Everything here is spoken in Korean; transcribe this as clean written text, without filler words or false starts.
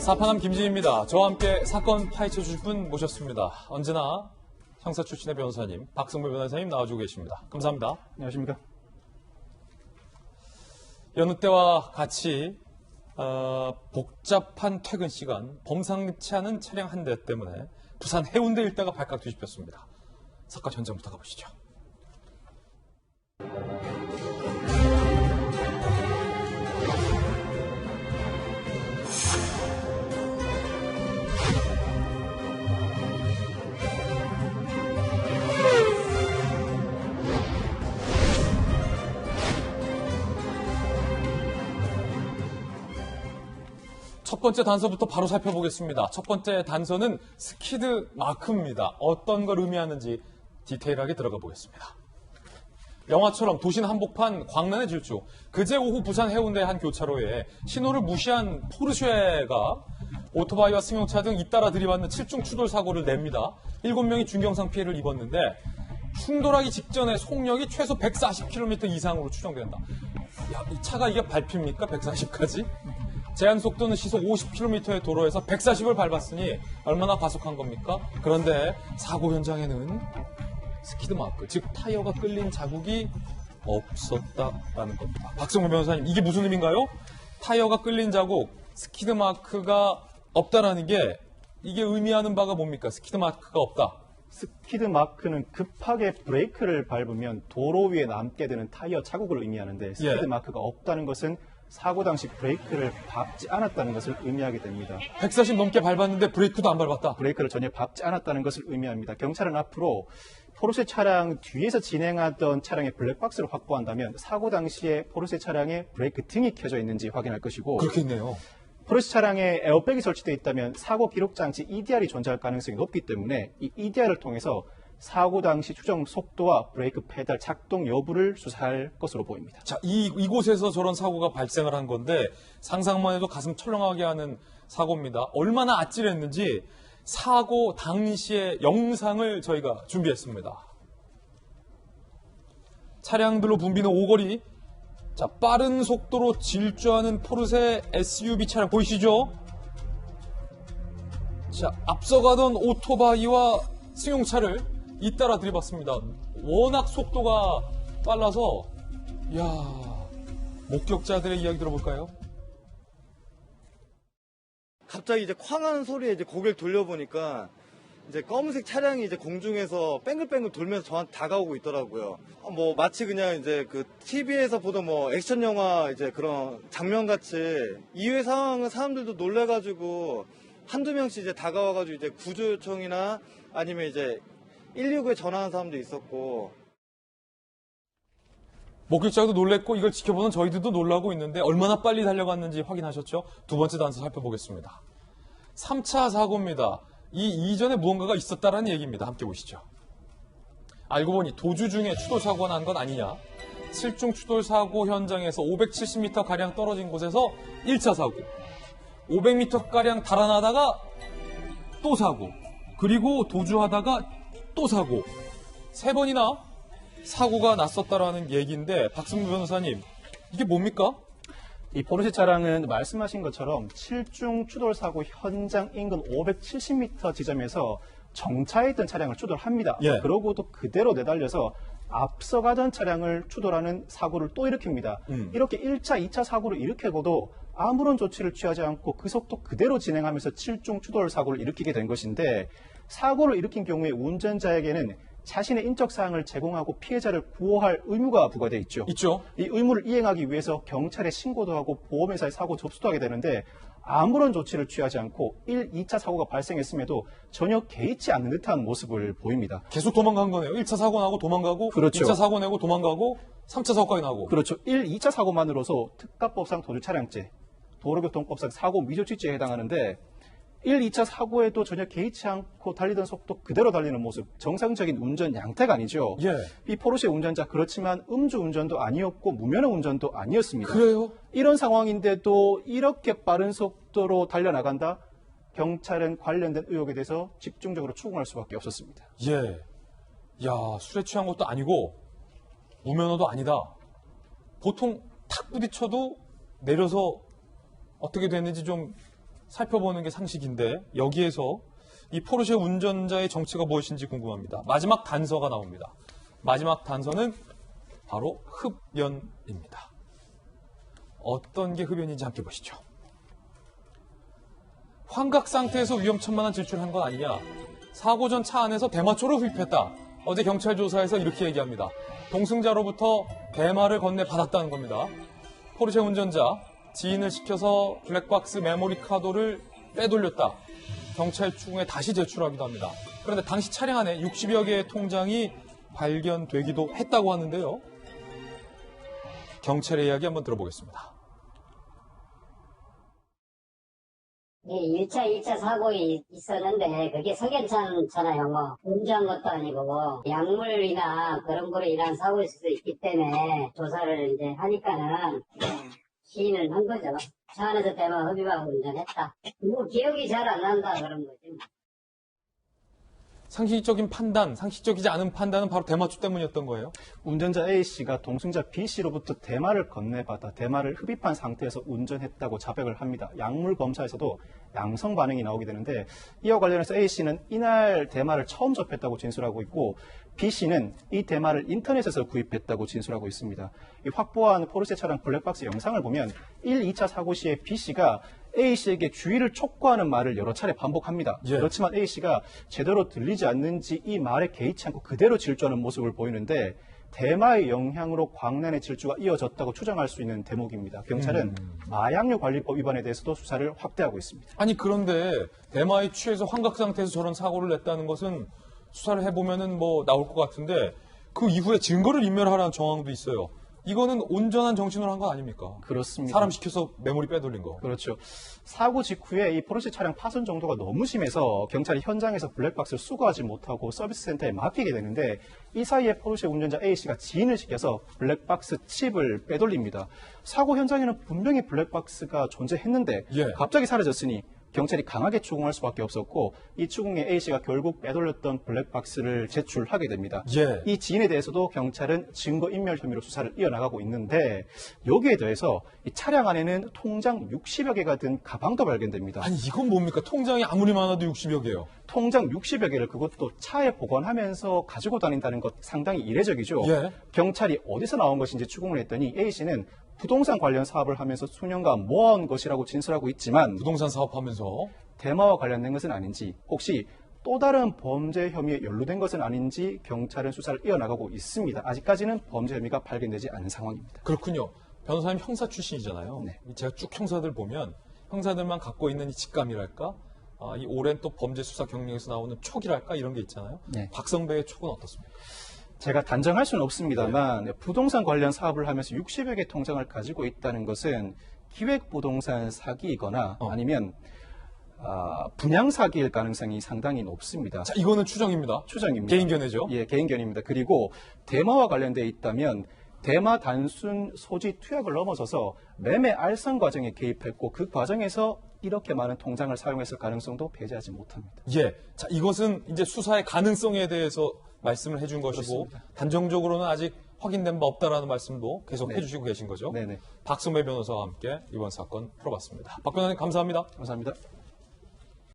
사파남 김진입니다. 저와 함께 사건 파헤쳐 주실 분 모셨습니다. 언제나 형사 출신의 변호사님, 박승무 변호사님 나와주고 계십니다. 감사합니다. 안녕하십니까. 여느 때와 같이 복잡한 퇴근 시간, 범상치 않은 차량 한 대 때문에 부산 해운대 일대가 발칵 뒤집혔습니다. 사건 현장부터 가보시죠. 첫 번째 단서부터 바로 살펴보겠습니다. 첫 번째 단서는 스키드 마크입니다. 어떤 걸 의미하는지 디테일하게 들어가 보겠습니다. 영화처럼 도심 한복판 광란의 질주. 그제 오후 부산 해운대 한 교차로에 신호를 무시한 포르쉐가 오토바이와 승용차 등 잇따라 들이받는 7중 추돌 사고를 냅니다. 7명이 중경상 피해를 입었는데 충돌하기 직전에 속력이 최소 140km 이상으로 추정된다. 야, 이 차가 이게 밟힙니까? 140까지? 제한 속도는 시속 50km의 도로에서 140을 밟았으니 얼마나 과속한 겁니까? 그런데 사고 현장에는 스키드 마크, 즉 타이어가 끌린 자국이 없었다라는 겁니다. 박승무 변호사님, 이게 무슨 의미인가요? 타이어가 끌린 자국, 스키드 마크가 없다라는 게 이게 의미하는 바가 뭡니까? 스키드 마크가 없다. 스키드 마크는 급하게 브레이크를 밟으면 도로 위에 남게 되는 타이어 자국을 의미하는데 스키드 마크가 없다는 것은 사고 당시 브레이크를 밟지 않았다는 것을 의미하게 됩니다. 140 넘게 밟았는데 브레이크도 안 밟았다. 브레이크를 전혀 밟지 않았다는 것을 의미합니다. 경찰은 앞으로 포르쉐 차량 뒤에서 진행하던 차량의 블랙박스를 확보한다면 사고 당시에 포르쉐 차량에 브레이크 등이 켜져 있는지 확인할 것이고, 그렇겠네요. 포르쉐 차량에 에어백이 설치되어 있다면 사고 기록 장치 EDR이 존재할 가능성이 높기 때문에 이 EDR을 통해서 사고 당시 추정 속도와 브레이크 페달 작동 여부를 수사할 것으로 보입니다. 자, 이곳에서 저런 사고가 발생을 한 건데 상상만 해도 가슴 철렁하게 하는 사고입니다. 얼마나 아찔했는지 사고 당시의 영상을 저희가 준비했습니다. 차량들로 붐비는 오거리. 자, 빠른 속도로 질주하는 포르쉐 SUV 차량 보이시죠? 자, 앞서가던 오토바이와 승용차를 잇따라 들이받습니다. 워낙 속도가 빨라서, 목격자들의 이야기 들어볼까요? 갑자기 이제 쾅하는 소리에 이제 고개를 돌려보니까 이제 검은색 차량이 이제 공중에서 뺑글뺑글 돌면서 저한테 다가오고 있더라고요. 뭐 마치 그냥 이제 그 TV에서 보던 뭐 액션 영화 이제 그런 장면 같이 이외 상황은 사람들도 놀래가지고 한두 명씩 이제 다가와가지고 이제 구조 요청이나 아니면 이제 119에 전화하는 사람도 있었고. 목격자도 놀랬고 이걸 지켜보는 저희들도 놀라고 있는데 얼마나 빨리 달려갔는지 확인하셨죠? 두 번째 단서 살펴보겠습니다. 3차 사고입니다. 이 이전에 무언가가 있었다라는 얘기입니다. 함께 보시죠. 알고 보니 도주 중에 추돌 사고가 난 건 아니냐. 7중 추돌 사고 현장에서 570m가량 떨어진 곳에서 1차 사고, 500m가량 달아나다가 또 사고, 그리고 도주하다가 또 사고, 3번이나 사고가 났었다라는 얘기인데 박승무 변호사님, 이게 뭡니까? 이 포르쉐 차량은 말씀하신 것처럼 7중 추돌 사고 현장 인근 570m 지점에서 정차해 있던 차량을 추돌합니다. 그러고도 그대로 내달려서 앞서가던 차량을 추돌하는 사고를 또 일으킵니다. 이렇게 1차, 2차 사고를 일으켜고도 아무런 조치를 취하지 않고 그 속도 그대로 진행하면서 7중 추돌 사고를 일으키게 된 것인데, 사고를 일으킨 경우에 운전자에게는 자신의 인적 사항을 제공하고 피해자를 구호할 의무가 부과되어 있죠. 이 의무를 이행하기 위해서 경찰에 신고도 하고 보험회사에 사고 접수도 하게 되는데 아무런 조치를 취하지 않고 1, 2차 사고가 발생했음에도 전혀 개의치 않는 듯한 모습을 보입니다. 계속 도망간 거네요. 1차 사고 나고 도망가고, 그렇죠. 2차 사고 내고 도망가고, 3차 사고까지 나고. 그렇죠. 1, 2차 사고만으로서 특가법상 도주차량죄, 도로교통법상 사고 미조치죄에 해당하는데 1, 2차 사고에도 전혀 개의치 않고 달리던 속도 그대로 달리는 모습, 정상적인 운전 양태가 아니죠. 이 포르쉐 운전자 그렇지만 음주운전도 아니었고 무면허 운전도 아니었습니다. 그래요? 이런 상황인데도 이렇게 빠른 속도로 달려나간다? 경찰은 관련된 의혹에 대해서 집중적으로 추궁할 수밖에 없었습니다. 술에 취한 것도 아니고 무면허도 아니다. 보통 탁 부딪혀도 내려서 어떻게 됐는지 좀 살펴보는 게 상식인데 여기에서 이 포르쉐 운전자의 정체가 무엇인지 궁금합니다. 마지막 단서가 나옵니다. 마지막 단서는 바로 흡연입니다. 어떤 게 흡연인지 함께 보시죠. 환각 상태에서 위험천만한 질주를 한 건 아니냐. 사고 전 차 안에서 대마초를 흡입했다. 어제 경찰 조사에서 이렇게 얘기합니다. 동승자로부터 대마를 건네받았다는 겁니다. 포르쉐 운전자, 지인을 시켜서 블랙박스 메모리 카드를 빼돌렸다. 경찰 추궁에 다시 제출하기도 합니다. 그런데 당시 차량 안에 60여 개의 통장이 발견되기도 했다고 하는데요. 경찰의 이야기 한번 들어보겠습니다. 이 1차, 2차 사고 있었는데 그게 석연찮잖아요. 뭐 운전한 것도 아니고 약물이나 그런 거로 인한 사고일 수도 있기 때문에 조사를 이제 하니까는 시인을 한 거죠. 차 안에서 대마 흡입하고 운전했다. 뭐 기억이 잘 안 난다 그런 거지. 상식적인 판단, 상식적이지 않은 판단은 바로 대마초 때문이었던 거예요. 운전자 A씨가 동승자 B씨로부터 대마를 건네받아 대마를 흡입한 상태에서 운전했다고 자백을 합니다. 약물 검사에서도 양성 반응이 나오게 되는데 이와 관련해서 A씨는 이날 대마를 처음 접했다고 진술하고 있고 B씨는 이 대마를 인터넷에서 구입했다고 진술하고 있습니다. 이 확보한 포르쉐 차량 블랙박스 영상을 보면 1, 2차 사고 시에 B씨가 A씨에게 주의를 촉구하는 말을 여러 차례 반복합니다. 예. 그렇지만 A씨가 제대로 들리지 않는지 이 말에 개의치 않고 그대로 질주하는 모습을 보이는데 대마의 영향으로 광란의 질주가 이어졌다고 추정할 수 있는 대목입니다. 경찰은 마약류 관리법 위반에 대해서도 수사를 확대하고 있습니다. 아니 그런데 대마에 취해서 환각 상태에서 저런 사고를 냈다는 것은 수사를 해보면은 뭐 나올 것 같은데 그 이후에 증거를 인멸하라는 정황도 있어요. 이거는 온전한 정신으로 한 거 아닙니까? 그렇습니다. 사람 시켜서 메모리 빼돌린 거. 그렇죠. 사고 직후에 이 포르쉐 차량 파손 정도가 너무 심해서 경찰이 현장에서 블랙박스를 수거하지 못하고 서비스 센터에 맡기게 되는데 이 사이에 포르쉐 운전자 A씨가 지인을 시켜서 블랙박스 칩을 빼돌립니다. 사고 현장에는 분명히 블랙박스가 존재했는데 예. 갑자기 사라졌으니 경찰이 강하게 추궁할 수밖에 없었고 이 추궁에 A씨가 결국 빼돌렸던 블랙박스를 제출하게 됩니다. 예. 이 지인에 대해서도 경찰은 증거인멸 혐의로 수사를 이어나가고 있는데 여기에 더해서 이 차량 안에는 통장 60여 개가 든 가방도 발견됩니다. 아니 이건 뭡니까? 통장이 아무리 많아도 60여 개요. 통장 60여 개를 그것도 차에 보관하면서 가지고 다닌다는 것 상당히 이례적이죠. 예. 경찰이 어디서 나온 것인지 추궁을 했더니 A씨는 부동산 관련 사업을 하면서 수년간 모아온 것이라고 진술하고 있지만 부동산 사업하면서 대마와 관련된 것은 아닌지 혹시 또 다른 범죄 혐의에 연루된 것은 아닌지 경찰은 수사를 이어나가고 있습니다. 아직까지는 범죄 혐의가 발견되지 않은 상황입니다. 그렇군요. 변호사님 형사 출신이잖아요. 네. 제가 쭉 형사들 보면 형사들만 갖고 있는 이 직감이랄까, 이 오랜 또 범죄 수사 경력에서 나오는 촉이랄까 이런 게 있잖아요. 네. 박성배의 촉은 어떻습니까? 제가 단정할 수는 없습니다만 부동산 관련 사업을 하면서 60여 개 통장을 가지고 있다는 것은 기획부동산 사기이거나 아니면 분양 사기일 가능성이 상당히 높습니다. 자, 이거는 추정입니다. 추정입니다. 개인견해죠. 예, 개인견입니다. 그리고 대마와 관련돼 있다면 대마 단순 소지 투약을 넘어서서 매매 알선 과정에 개입했고 그 과정에서 이렇게 많은 통장을 사용했을 가능성도 배제하지 못합니다. 예. 자, 이것은 이제 수사의 가능성에 대해서 말씀을 해준 것이고, 그렇습니다. 단정적으로는 아직 확인된 바 없다라는 말씀도 계속 네. 해주시고 계신 거죠. 네네. 박성배 변호사와 함께 이번 사건 풀어봤습니다. 박 변호사님 감사합니다. 감사합니다.